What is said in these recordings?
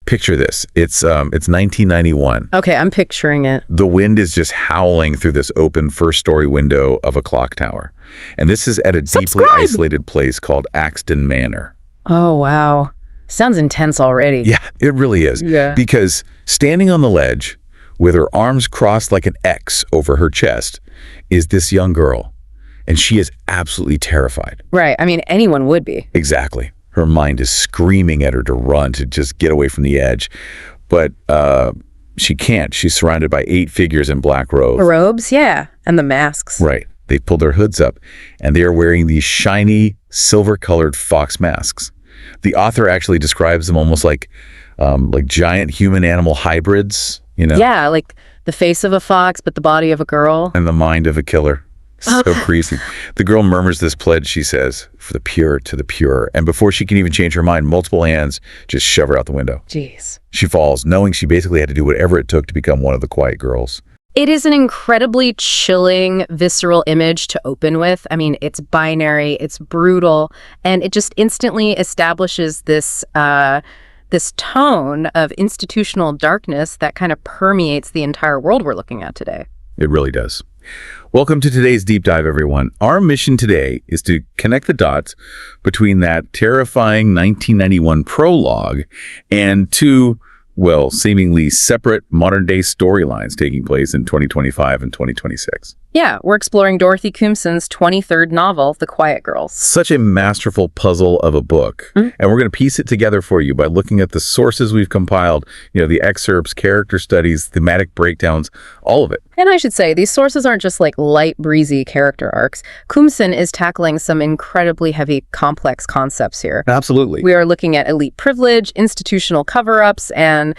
Picture this. It's 1991. Okay, I'm picturing it. The wind is just howling through this open first-story window of a clock tower. And this is at a deeply isolated place called Axton Manor. Oh, wow. Sounds intense already. Yeah, it really is. Yeah. Because standing on the ledge, with her arms crossed like an X over her chest, is this young girl. And she is absolutely terrified. Right. I mean, anyone would be. Exactly. Her mind is screaming at her to run, to just get away from the edge. But she can't. She's surrounded by 8 figures in black robes. Robes, yeah. And the masks. Right. They've pulled their hoods up, and they are wearing these shiny, silver-colored fox masks. The author actually describes them almost like giant human-animal hybrids, you know? Yeah, like the face of a fox, but the body of a girl. And the mind of a killer. So crazy. The girl murmurs this pledge, she says, for the pure to the pure. And before she can even change her mind, multiple hands just shove her out the window. Jeez. She falls, knowing she basically had to do whatever it took to become one of the quiet girls. It is an incredibly chilling, visceral image to open with. I mean, it's binary, it's brutal, and it just instantly establishes this tone of institutional darkness that kind of permeates the entire world we're looking at today. It really does. Welcome to today's deep dive, everyone. Our mission today is to connect the dots between that terrifying 1991 prologue and two, well, seemingly separate modern-day storylines taking place in 2025 and 2026. Yeah, we're exploring Dorothy Koomson's 23rd novel, The Quiet Girls. Such a masterful puzzle of a book. And we're going to piece it together for you by looking at the sources we've compiled, the excerpts, character studies, thematic breakdowns, all of it. And I should say, these sources aren't just like light, breezy character arcs. Koomson is tackling some incredibly heavy, complex concepts here. Absolutely. We are looking at elite privilege, institutional cover-ups, and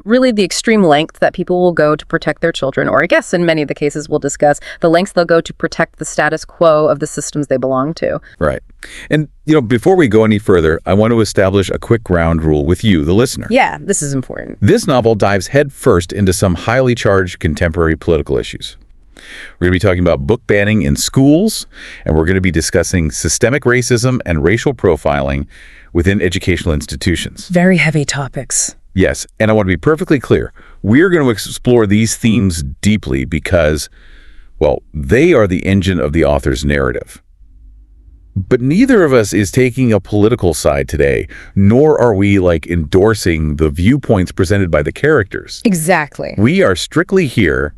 really the extreme length that people will go to protect their children, or I guess in many of the cases we'll discuss the lengths they'll go to protect the status quo of the systems they belong to. Right. And, before we go any further, I want to establish a quick ground rule with you, the listener. Yeah, this is important. This novel dives headfirst into some highly charged contemporary political issues. We're going to be talking about book banning in schools, and we're going to be discussing systemic racism and racial profiling within educational institutions. Very heavy topics. Yes, and I want to be perfectly clear. We're going to explore these themes deeply because, well, they are the engine of the author's narrative. But neither of us is taking a political side today, nor are we endorsing the viewpoints presented by the characters. Exactly. We are strictly here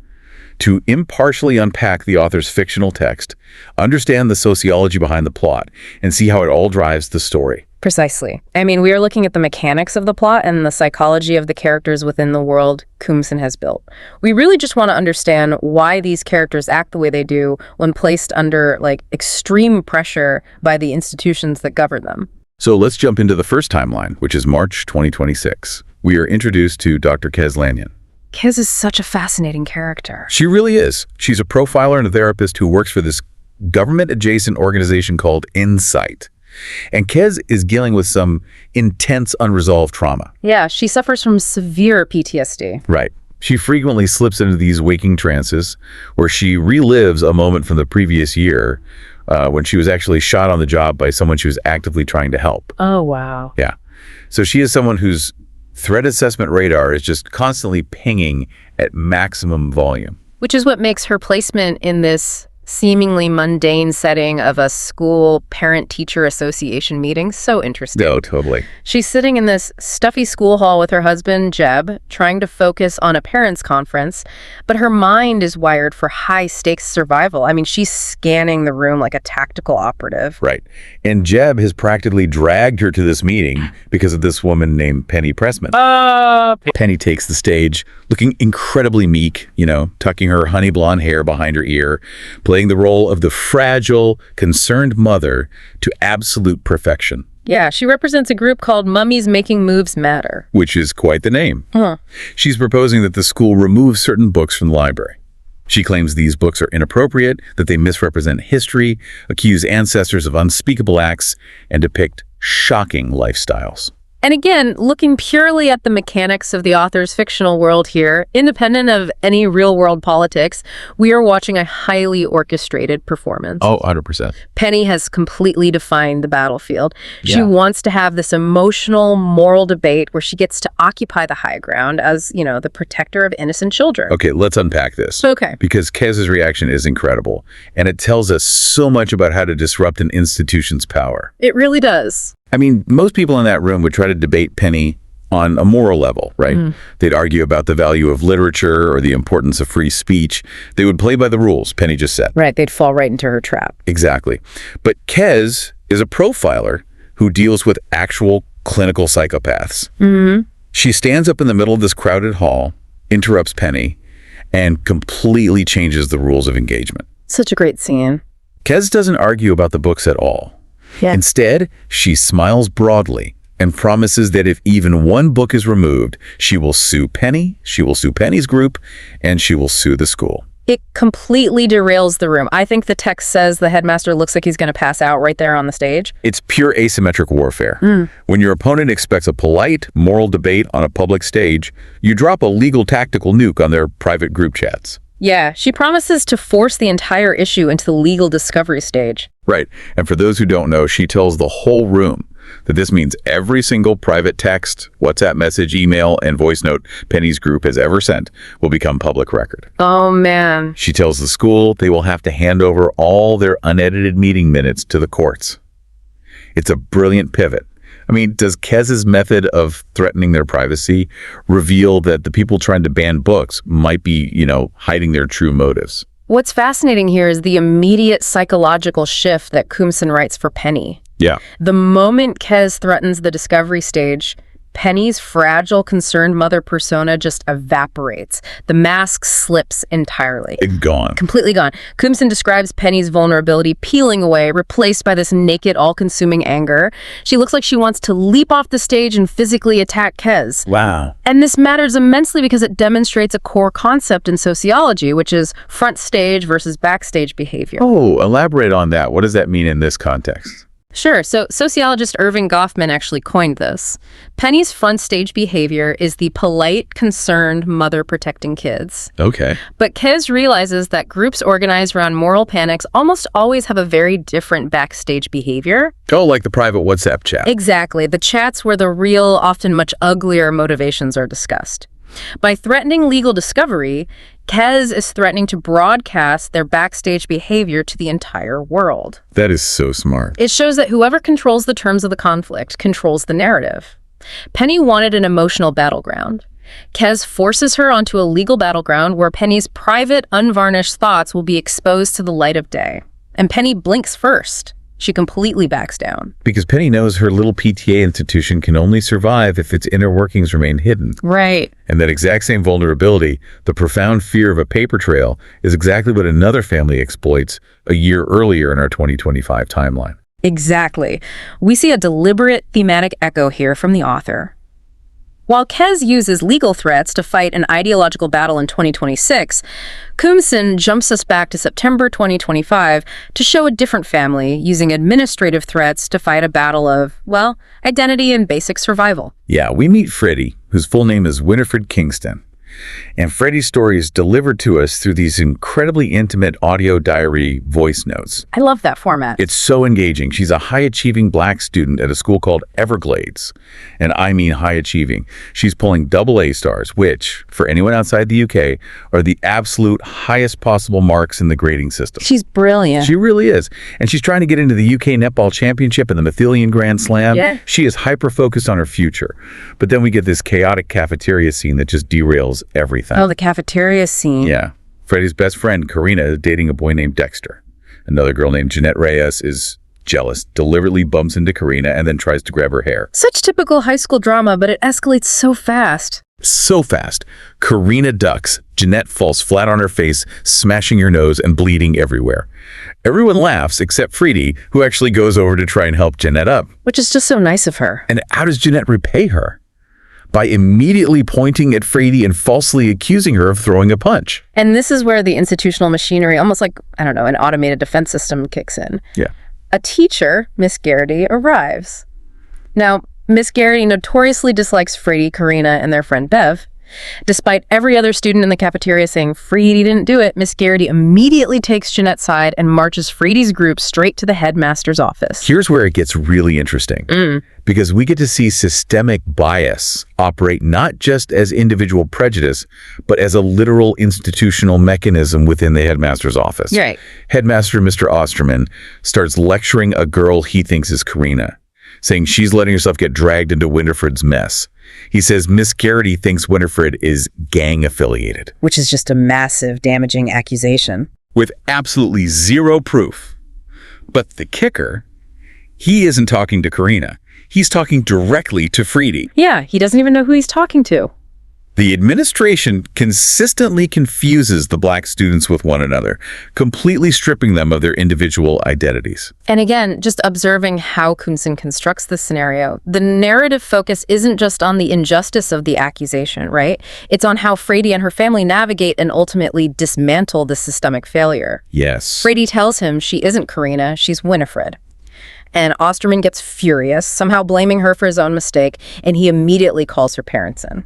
to impartially unpack the author's fictional text, understand the sociology behind the plot, and see how it all drives the story. Precisely. I mean, we are looking at the mechanics of the plot and the psychology of the characters within the world Koomson has built. We really just want to understand why these characters act the way they do when placed under, extreme pressure by the institutions that govern them. So let's jump into the first timeline, which is March 2026. We are introduced to Dr. Kez Lanyon. Kez is such a fascinating character. She really is. She's a profiler and a therapist who works for this government-adjacent organization called Insight. And Kez is dealing with some intense unresolved trauma. Yeah, she suffers from severe PTSD. Right. She frequently slips into these waking trances where she relives a moment from the previous year when she was actually shot on the job by someone she was actively trying to help. Oh, wow. Yeah. So she is someone whose threat assessment radar is just constantly pinging at maximum volume. Which is what makes her placement in this seemingly mundane setting of a school parent-teacher association meeting so interesting. No, totally. She's sitting in this stuffy school hall with her husband, Jeb, trying to focus on a parents' conference, but her mind is wired for high-stakes survival. I mean, she's scanning the room like a tactical operative. Right. And Jeb has practically dragged her to this meeting because of this woman named Penny Pressman. Penny takes the stage, looking incredibly meek, tucking her honey blonde hair behind her ear, playing the role of the fragile, concerned mother to absolute perfection. Yeah, she represents a group called Mummies Making Moves Matter. Which is quite the name. Huh. She's proposing that the school remove certain books from the library. She claims these books are inappropriate, that they misrepresent history, accuse ancestors of unspeakable acts, and depict shocking lifestyles. And again, looking purely at the mechanics of the author's fictional world here, independent of any real-world politics, we are watching a highly orchestrated performance. Oh, 100%. Penny has completely defined the battlefield. She Yeah. wants to have this emotional, moral debate where she gets to occupy the high ground as, the protector of innocent children. Okay, let's unpack this. Okay. Because Kez's reaction is incredible, and it tells us so much about how to disrupt an institution's power. It really does. I mean, most people in that room would try to debate Penny on a moral level, right? They'd argue about the value of literature or the importance of free speech. They would play by the rules Penny just set. Right, they'd fall right into her trap. Exactly. But Kez is a profiler who deals with actual clinical psychopaths. She stands up in the middle of this crowded hall, interrupts Penny, and completely changes the rules of engagement. Such a great scene. Kez doesn't argue about the books at all. Yeah. Instead, she smiles broadly and promises that if even one book is removed, she will sue Penny, she will sue Penny's group, and she will sue the school. It completely derails the room. I think the text says the headmaster looks like he's going to pass out right there on the stage. It's pure asymmetric warfare. When your opponent expects a polite, moral debate on a public stage, you drop a legal tactical nuke on their private group chats. Yeah, she promises to force the entire issue into the legal discovery stage. Right. And for those who don't know, she tells the whole room that this means every single private text, WhatsApp message, email, and voice note Penny's group has ever sent will become public record. Oh, man. She tells the school they will have to hand over all their unedited meeting minutes to the courts. It's a brilliant pivot. I mean, does Kez's method of threatening their privacy reveal that the people trying to ban books might be, hiding their true motives? What's fascinating here is the immediate psychological shift that Koomson writes for Penny. Yeah. The moment Kez threatens the discovery stage, Penny's fragile, concerned mother persona just evaporates. The mask slips entirely. It's gone. Completely gone. Koomson describes Penny's vulnerability peeling away, replaced by this naked, all-consuming anger. She looks like she wants to leap off the stage and physically attack Kez. Wow. And this matters immensely because it demonstrates a core concept in sociology, which is front stage versus backstage behavior. Oh, elaborate on that. What does that mean in this context? Sure. So sociologist Irving Goffman actually coined this. Penny's front stage behavior is the polite, concerned mother protecting kids. Okay. But Kez realizes that groups organized around moral panics almost always have a very different backstage behavior. Oh, like the private WhatsApp chat. Exactly. The chats where the real, often much uglier motivations are discussed. By threatening legal discovery, Kez is threatening to broadcast their backstage behavior to the entire world. That is so smart. It shows that whoever controls the terms of the conflict controls the narrative. Penny wanted an emotional battleground. Kez forces her onto a legal battleground where Penny's private, unvarnished thoughts will be exposed to the light of day. And Penny blinks first. She completely backs down. Because Penny knows her little PTA institution can only survive if its inner workings remain hidden. Right. And that exact same vulnerability, the profound fear of a paper trail, is exactly what another family exploits a year earlier in our 2025 timeline. Exactly. We see a deliberate thematic echo here from the author. While Kez uses legal threats to fight an ideological battle in 2026, Koomson jumps us back to September 2025 to show a different family using administrative threats to fight a battle of, identity and basic survival. Yeah, we meet Fredi, whose full name is Winifred Kingston. And Fredi's story is delivered to us through these incredibly intimate audio diary voice notes. I love that format. It's so engaging. She's a high-achieving black student at a school called Everglades. And I mean high-achieving. She's pulling AA stars, which, for anyone outside the UK, are the absolute highest possible marks in the grading system. She's brilliant. She really is. And she's trying to get into the UK Netball Championship and the Methelian Grand Slam. Yeah. She is hyper-focused on her future. But then we get this chaotic cafeteria scene that just derails everything. Oh, the cafeteria scene. Yeah. Fredi's best friend, Karina, is dating a boy named Dexter. Another girl named Jeanette Reyes is jealous, deliberately bumps into Karina, and then tries to grab her hair. Such typical high school drama, but it escalates so fast. So fast. Karina ducks. Jeanette falls flat on her face, smashing her nose and bleeding everywhere. Everyone laughs except Fredi, who actually goes over to try and help Jeanette up. Which is just so nice of her. And how does Jeanette repay her? By immediately pointing at Fredi and falsely accusing her of throwing a punch. And this is where the institutional machinery, almost like, an automated defense system kicks in. Yeah. A teacher, Miss Garrity, arrives. Now, Miss Garrity notoriously dislikes Fredi, Karina, and their friend Bev. Despite every other student in the cafeteria saying Fredi didn't do it, Miss Garrity immediately takes Jeanette's side and marches Fredi's group straight to the headmaster's office. Here's where it gets really interesting, because we get to see systemic bias operate not just as individual prejudice, but as a literal institutional mechanism within the headmaster's office. Right. Headmaster Mr. Osterman starts lecturing a girl he thinks is Karina, saying she's letting herself get dragged into Winifred's mess. He says Miss Garrity thinks Winifred is gang-affiliated. Which is just a massive, damaging accusation. With absolutely zero proof. But the kicker, he isn't talking to Karina. He's talking directly to Fredi. Yeah, he doesn't even know who he's talking to. The administration consistently confuses the black students with one another, completely stripping them of their individual identities. And again, just observing how Koomson constructs this scenario, the narrative focus isn't just on the injustice of the accusation, right? It's on how Fredi and her family navigate and ultimately dismantle the systemic failure. Yes. Fredi tells him she isn't Karina, she's Winifred. And Osterman gets furious, somehow blaming her for his own mistake, and he immediately calls her parents in.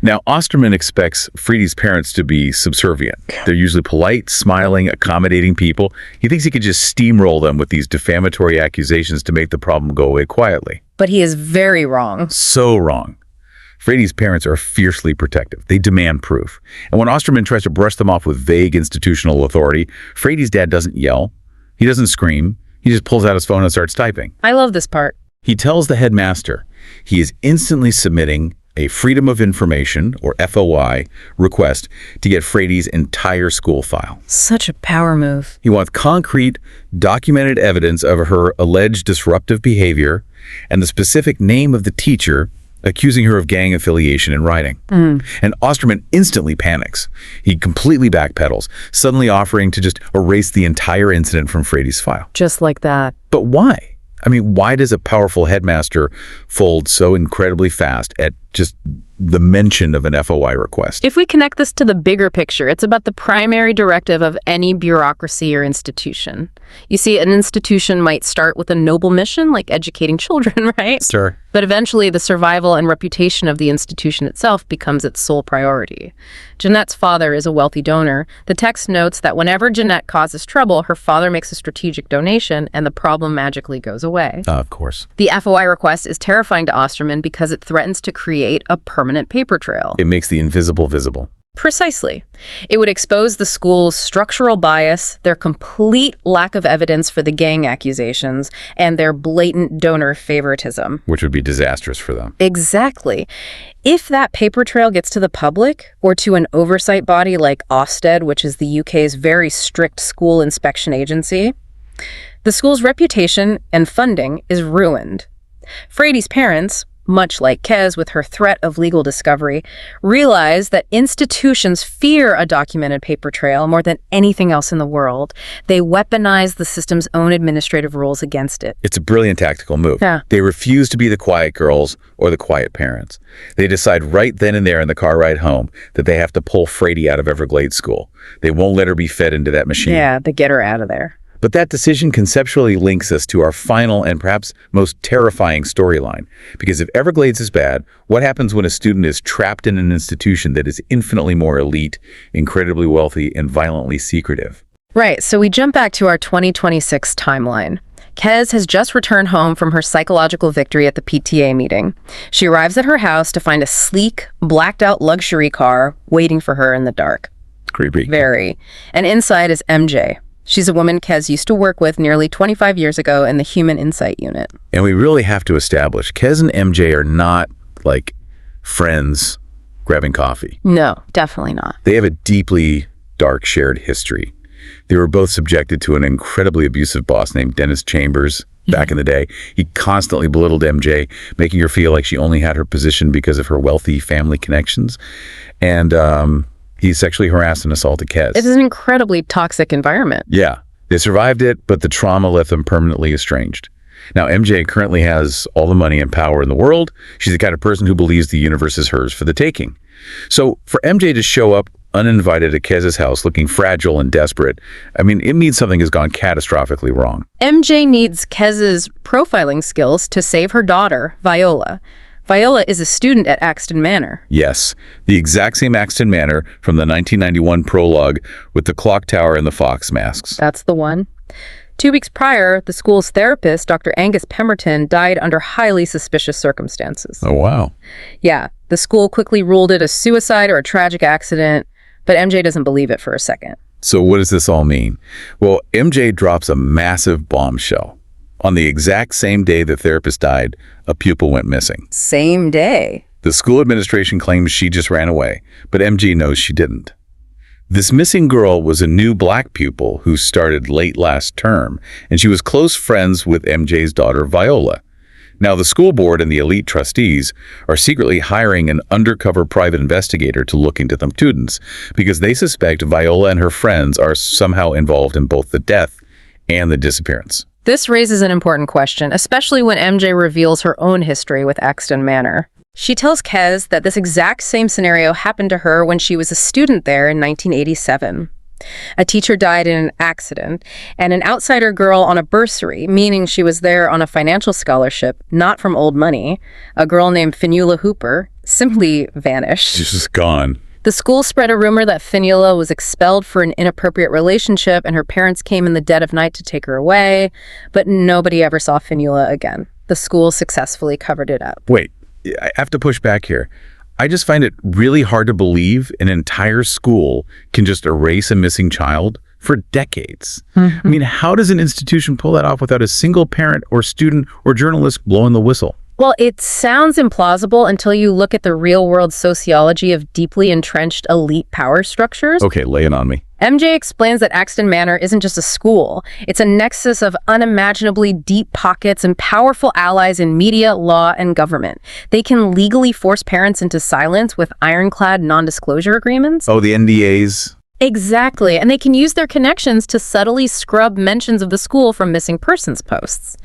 Now, Osterman expects Fredi's parents to be subservient. They're usually polite, smiling, accommodating people. He thinks he could just steamroll them with these defamatory accusations to make the problem go away quietly. But he is very wrong. So wrong. Fredi's parents are fiercely protective. They demand proof. And when Osterman tries to brush them off with vague institutional authority, Fredi's dad doesn't yell. He doesn't scream. He just pulls out his phone and starts typing. I love this part. He tells the headmaster he is instantly submitting a Freedom of Information, or FOI, request to get Fredi's entire school file. Such a power move. He wants concrete, documented evidence of her alleged disruptive behavior and the specific name of the teacher accusing her of gang affiliation in writing. And Osterman instantly panics. He completely backpedals, suddenly offering to just erase the entire incident from Fredi's file. Just like that. But why? I mean, why does a powerful headmaster fold so incredibly fast at just the mention of an FOI request? If we connect this to the bigger picture, it's about the primary directive of any bureaucracy or institution. You see, an institution might start with a noble mission, like educating children, right? Sure. But eventually, the survival and reputation of the institution itself becomes its sole priority. Jeanette's father is a wealthy donor. The text notes that whenever Jeanette causes trouble, her father makes a strategic donation, and the problem magically goes away. Of course. The FOI request is terrifying to Osterman because it threatens to create a permanent paper trail. It makes the invisible visible. Precisely. It would expose the school's structural bias, their complete lack of evidence for the gang accusations, and their blatant donor favoritism. Which would be disastrous for them. Exactly. If that paper trail gets to the public, or to an oversight body like Ofsted, which is the UK's very strict school inspection agency, the school's reputation and funding is ruined. Fredi's parents, much like Kez with her threat of legal discovery, realize that institutions fear a documented paper trail more than anything else in the world. They weaponize the system's own administrative rules against it. It's a brilliant tactical move. Yeah. They refuse to be the quiet girls or the quiet parents. They decide right then and there in the car ride home that they have to pull Fredi out of Everglades School. They won't let her be fed into that machine. Yeah, they get her out of there. But that decision conceptually links us to our final and perhaps most terrifying storyline. Because if Everglades is bad, what happens when a student is trapped in an institution that is infinitely more elite, incredibly wealthy, and violently secretive? Right, so we jump back to our 2026 timeline. Kez has just returned home from her psychological victory at the PTA meeting. She arrives at her house to find a sleek, blacked-out luxury car waiting for her in the dark. Creepy. Very. And inside is MJ. She's a woman Kez used to work with nearly 25 years ago in the Human Insight Unit. And we really have to establish, Kez and MJ are not like friends grabbing coffee. No, definitely not. They have a deeply dark shared history. They were both subjected to an incredibly abusive boss named Dennis Chambers back in the day. He constantly belittled MJ, making her feel like she only had her position because of her wealthy family connections. And he sexually harassed and assaulted Kez. It is an incredibly toxic environment. Yeah. They survived it, but the trauma left them permanently estranged. Now, MJ currently has all the money and power in the world. She's the kind of person who believes the universe is hers for the taking. So for MJ to show up uninvited at Kez's house looking fragile and desperate, I mean, it means something has gone catastrophically wrong. MJ needs Kez's profiling skills to save her daughter, Viola. Viola is a student at Axton Manor. Yes, the exact same Axton Manor from the 1991 prologue with the clock tower and the fox masks. That's the one. 2 weeks prior, the school's therapist, Dr. Angus Pemberton, died under highly suspicious circumstances. Oh, wow. Yeah, the school quickly ruled it a suicide or a tragic accident, but MJ doesn't believe it for a second. So what does this all mean? Well, MJ drops a massive bombshell. On the exact same day the therapist died, a pupil went missing. Same day. The school administration claims she just ran away, but MJ knows she didn't. This missing girl was a new black pupil who started late last term, and she was close friends with MJ's daughter, Viola. Now, the school board and the elite trustees are secretly hiring an undercover private investigator to look into the students because they suspect Viola and her friends are somehow involved in both the death and the disappearance. This raises an important question, especially when MJ reveals her own history with Axton Manor. She tells Kez that this exact same scenario happened to her when she was a student there in 1987. A teacher died in an accident, and an outsider girl on a bursary, meaning she was there on a financial scholarship, not from old money, a girl named Fionnuala Hooper, simply vanished. She's just gone. The school spread a rumor that Fionnuala was expelled for an inappropriate relationship and her parents came in the dead of night to take her away, but nobody ever saw Fionnuala again. The school successfully covered it up. Wait, I have to push back here. I just find it really hard to believe an entire school can just erase a missing child for decades. I mean, how does an institution pull that off without a single parent or student or journalist blowing the whistle? Well, it sounds implausible until you look at the real-world sociology of deeply entrenched elite power structures. Okay, lay it on me. MJ explains that Axton Manor isn't just a school. It's a nexus of unimaginably deep pockets and powerful allies in media, law, and government. They can legally force parents into silence with ironclad non-disclosure agreements. Oh, the NDAs? Exactly, and they can use their connections to subtly scrub mentions of the school from missing persons posts.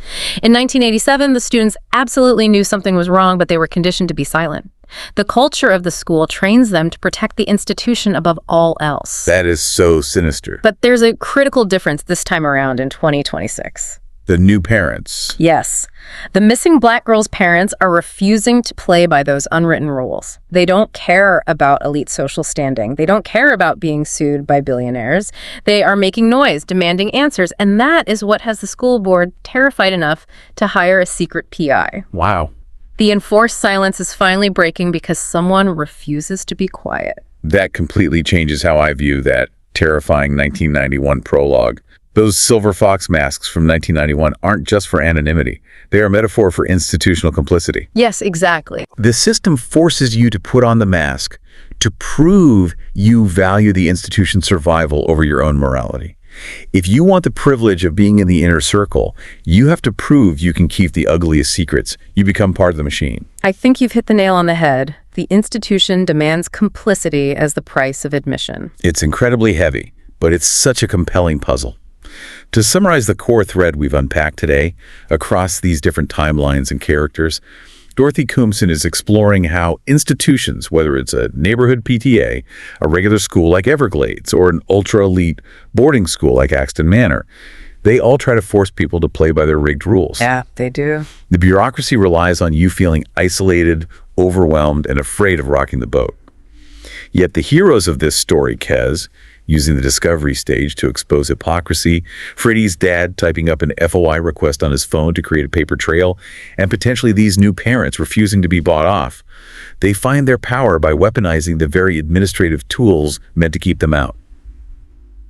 In 1987, the students absolutely knew something was wrong, but they were conditioned to be silent. The culture of the school trains them to protect the institution above all else. That is so sinister. But there's a critical difference this time around in 2026. The new parents. Yes. The missing black girl's parents are refusing to play by those unwritten rules. They don't care about elite social standing. They don't care about being sued by billionaires. They are making noise, demanding answers, and that is what has the school board terrified enough to hire a secret PI. Wow. The enforced silence is finally breaking because someone refuses to be quiet. That completely changes how I view that terrifying 1991 prologue. Those silver fox masks from 1991 aren't just for anonymity. They are a metaphor for institutional complicity. Yes, exactly. The system forces you to put on the mask to prove you value the institution's survival over your own morality. If you want the privilege of being in the inner circle, you have to prove you can keep the ugliest secrets. You become part of the machine. I think you've hit the nail on the head. The institution demands complicity as the price of admission. It's incredibly heavy, but it's such a compelling puzzle. To summarize the core thread we've unpacked today across these different timelines and characters, Dorothy Koomson is exploring how institutions, whether it's a neighborhood PTA, a regular school like Everglades, or an ultra-elite boarding school like Axton Manor, they all try to force people to play by their rigged rules. Yeah, they do. The bureaucracy relies on you feeling isolated, overwhelmed, and afraid of rocking the boat. Yet the heroes of this story, Kez, using the discovery stage to expose hypocrisy, Fredi's dad typing up an FOI request on his phone to create a paper trail, and potentially these new parents refusing to be bought off. They find their power by weaponizing the very administrative tools meant to keep them out.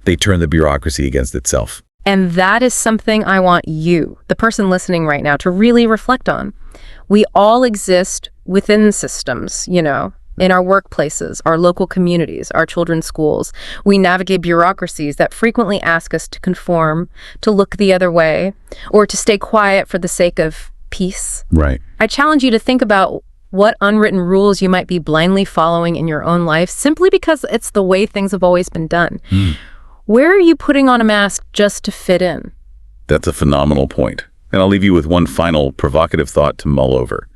They turn the bureaucracy against itself. And that is something I want you, the person listening right now, to really reflect on. We all exist within systems, in our workplaces, our local communities, our children's schools. We navigate bureaucracies that frequently ask us to conform, to look the other way, or to stay quiet for the sake of peace. Right. I challenge you to think about what unwritten rules you might be blindly following in your own life simply because it's the way things have always been done. Where are you putting on a mask just to fit in? That's a phenomenal point. And I'll leave you with one final provocative thought to mull over.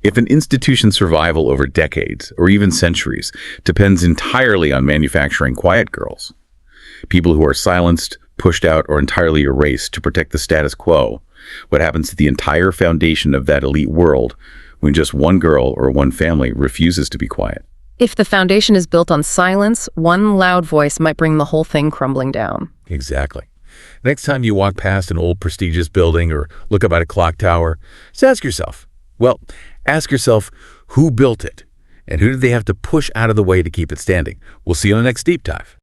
If an institution's survival over decades, or even centuries, depends entirely on manufacturing quiet girls, people who are silenced, pushed out, or entirely erased to protect the status quo, what happens to the entire foundation of that elite world when just one girl or one family refuses to be quiet? If the foundation is built on silence, one loud voice might bring the whole thing crumbling down. Exactly. Next time you walk past an old prestigious building or look up at a clock tower, just ask yourself who built it and who did they have to push out of the way to keep it standing. We'll see you on the next Deep Dive.